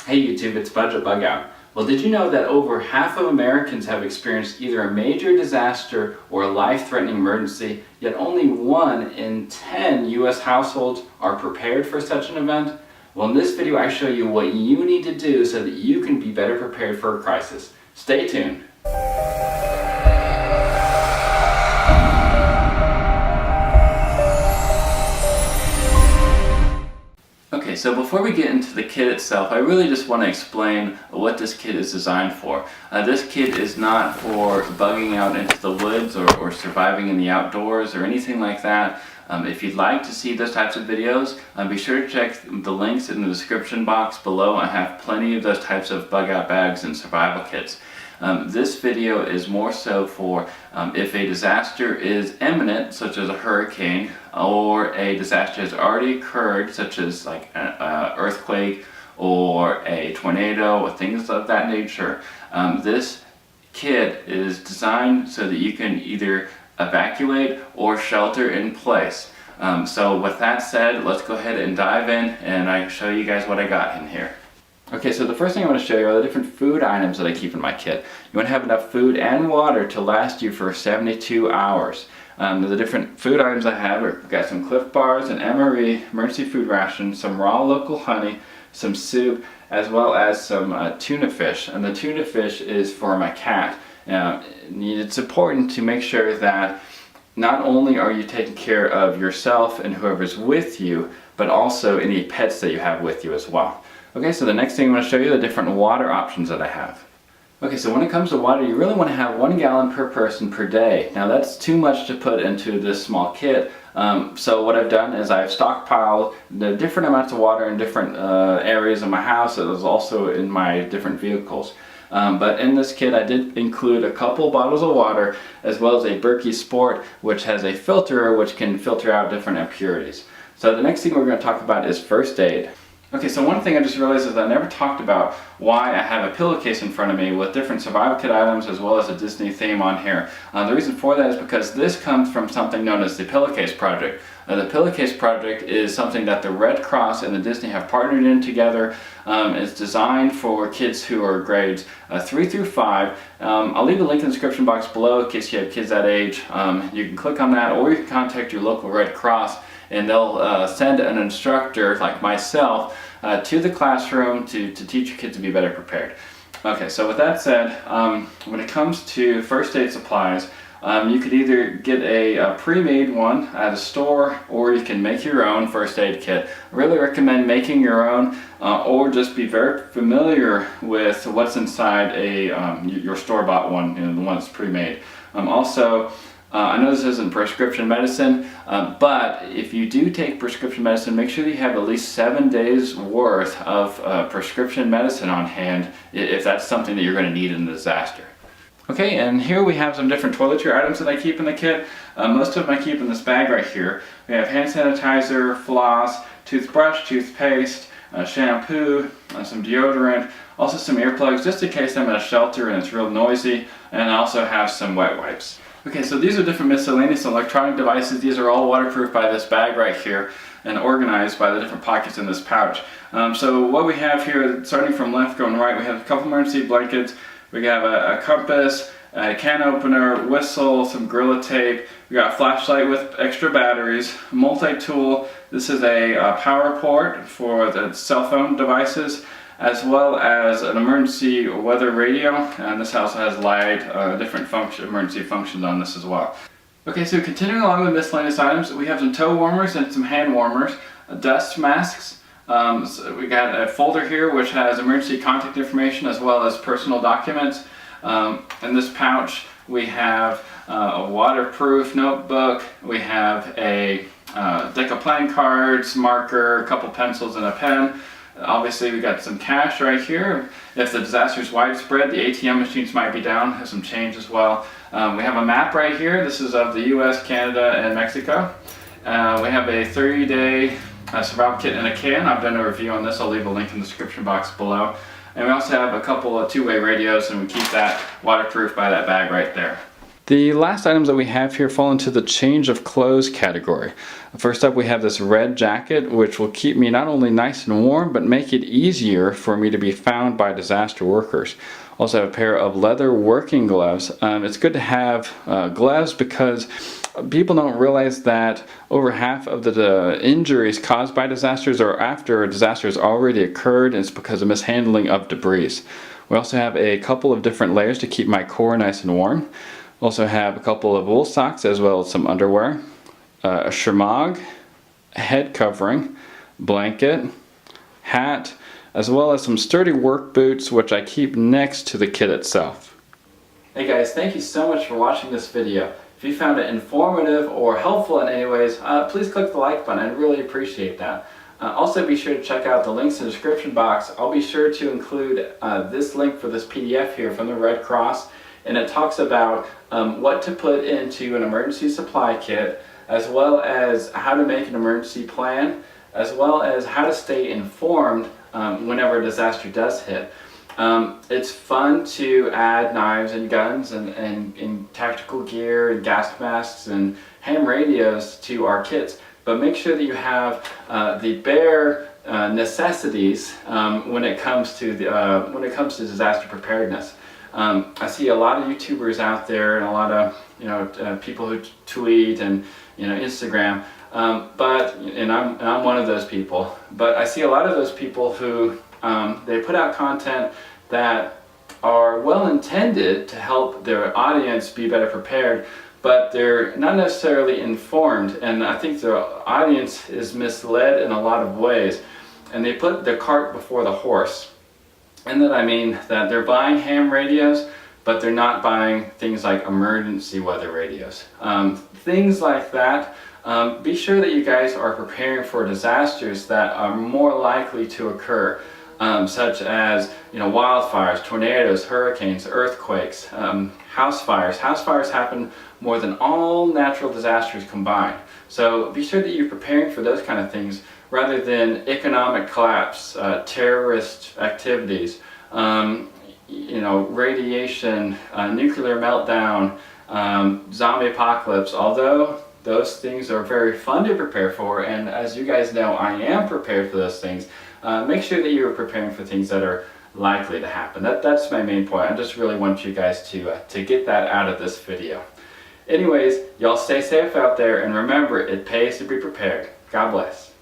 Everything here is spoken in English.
Hey YouTube, it's Budget Bug Out. Well, did you know that over half of Americans have experienced either a major disaster or a life-threatening emergency, yet only 1 in 10 US households are prepared for such an event? Well, in this video I show you what you need to do so that you can be better prepared for a crisis. Stay tuned. Okay, so before we get into the kit itself, I really just want to explain what this kit is designed for. This kit is not for bugging out into the woods or surviving in the outdoors or anything like that. If you'd like to see those types of videos, be sure to check the links in the description box below. I have plenty of those types of bug out bags and survival kits. This video is more so for if a disaster is imminent, such as a hurricane, or a disaster has already occurred, such as like an earthquake or a tornado or things of that nature. This kit is designed so that you can either evacuate or shelter in place. So with that said, let's go ahead and dive in and I show you guys what I got in here. Okay, so the first thing I want to show you are the different food items that I keep in my kit. You want to have enough food and water to last you for 72 hours. The different food items I have are, I've got some Clif Bars, an MRE, emergency food ration, some raw local honey, some soup, as well as some tuna fish. And the tuna fish is for my cat. It's important to make sure that not only are you taking care of yourself and whoever's with you, but also any pets that you have with you as well. Okay, so the next thing I'm going to show you are the different water options that I have. Okay, so when it comes to water, you really want to have 1 gallon per person per day. Now that's too much to put into this small kit. So what I've done is I've stockpiled the different amounts of water in different areas of my house. It was also in my different vehicles. But in this kit I did include a couple bottles of water as well as a Berkey Sport, which has a filter which can filter out different impurities. So the next thing we're going to talk about is first aid. Okay, so one thing I just realized is I never talked about why I have a pillowcase in front of me with different survival kit items as well as a Disney theme on here. The reason for that is because this comes from something known as the Pillowcase Project. The Pillowcase Project is something that the Red Cross and the Disney have partnered in together. It's designed for kids who are grades 3 through 5. I'll leave a link in the description box below in case you have kids that age. You can click on that or you can contact your local Red Cross and they'll send an instructor like myself to the classroom to teach your kids to be better prepared. Okay, so with that said, when it comes to first aid supplies, you could either get a pre-made one at a store or you can make your own first aid kit. I really recommend making your own or just be very familiar with what's inside your store-bought one, the one that's pre-made. I know this isn't prescription medicine, but if you do take prescription medicine, make sure that you have at least 7 days worth of prescription medicine on hand if that's something that you're going to need in a disaster. Okay, and here we have some different toiletry items that I keep in the kit. Most of them I keep in this bag right here. We have hand sanitizer, floss, toothbrush, toothpaste, shampoo, some deodorant, also some earplugs just in case I'm in a shelter and it's real noisy, and I also have some wet wipes. Okay, so these are different miscellaneous electronic devices. These are all waterproof by this bag right here and organized by the different pockets in this pouch. So what we have here, starting from left going right, we have a couple emergency blankets, we have a compass, a can opener, whistle, some Gorilla Tape, we got a flashlight with extra batteries, multi-tool. This is a power port for the cell phone devices, as well as an emergency weather radio, and this also has light, different emergency functions on this as well. Okay, so continuing along with miscellaneous items, we have some toe warmers and some hand warmers, dust masks. So we got a folder here which has emergency contact information as well as personal documents. In this pouch we have a waterproof notebook, we have a deck of playing cards, marker, a couple pencils and a pen. Obviously we got some cash right here. If the disaster is widespread, the ATM machines might be down, have some change as well. We have a map right here. This is of the US, Canada, and Mexico. We have a 30-day survival kit in a can. I've done a review on this. I'll leave a link in the description box below. And we also have a couple of two-way radios, and we keep that waterproof by that bag right there. The last items that we have here fall into the change of clothes category. First up, we have this red jacket, which will keep me not only nice and warm, but make it easier for me to be found by disaster workers. Also have a pair of leather working gloves. It's good to have gloves because people don't realize that over half of the injuries caused by disasters are after a disaster has already occurred, and it's because of mishandling of debris. We also have a couple of different layers to keep my core nice and warm. Also have a couple of wool socks as well as some underwear, a shemagh, a head covering, blanket, hat, as well as some sturdy work boots, which I keep next to the kit itself. Hey guys, thank you so much for watching this video. If you found it informative or helpful in any ways, please click the like button. I'd really appreciate that. Also be sure to check out the links in the description box. I'll be sure to include this link for this PDF here from the Red Cross, and it talks about what to put into an emergency supply kit, as well as how to make an emergency plan, as well as how to stay informed whenever a disaster does hit. It's fun to add knives and guns and tactical gear and gas masks and ham radios to our kits, but make sure that you have the bare necessities when it comes to disaster preparedness. I see a lot of YouTubers out there and a lot of people who tweet and Instagram, and I'm one of those people. But I see a lot of those people who they put out content that are well intended to help their audience be better prepared, but they're not necessarily informed, and I think the audience is misled in a lot of ways, and they put the cart before the horse. And that I mean that they're buying ham radios, but they're not buying things like emergency weather radios. Things like that. Be sure that you guys are preparing for disasters that are more likely to occur, such as wildfires, tornadoes, hurricanes, earthquakes, house fires. House fires happen more than all natural disasters combined. So be sure that you're preparing for those kind of things, rather than economic collapse, terrorist activities, radiation, nuclear meltdown, zombie apocalypse. Although those things are very fun to prepare for, and as you guys know, I am prepared for those things, make sure that you're preparing for things that are likely to happen. That's my main point. I just really want you guys to get that out of this video. Anyways, y'all stay safe out there, and remember, it pays to be prepared. God bless.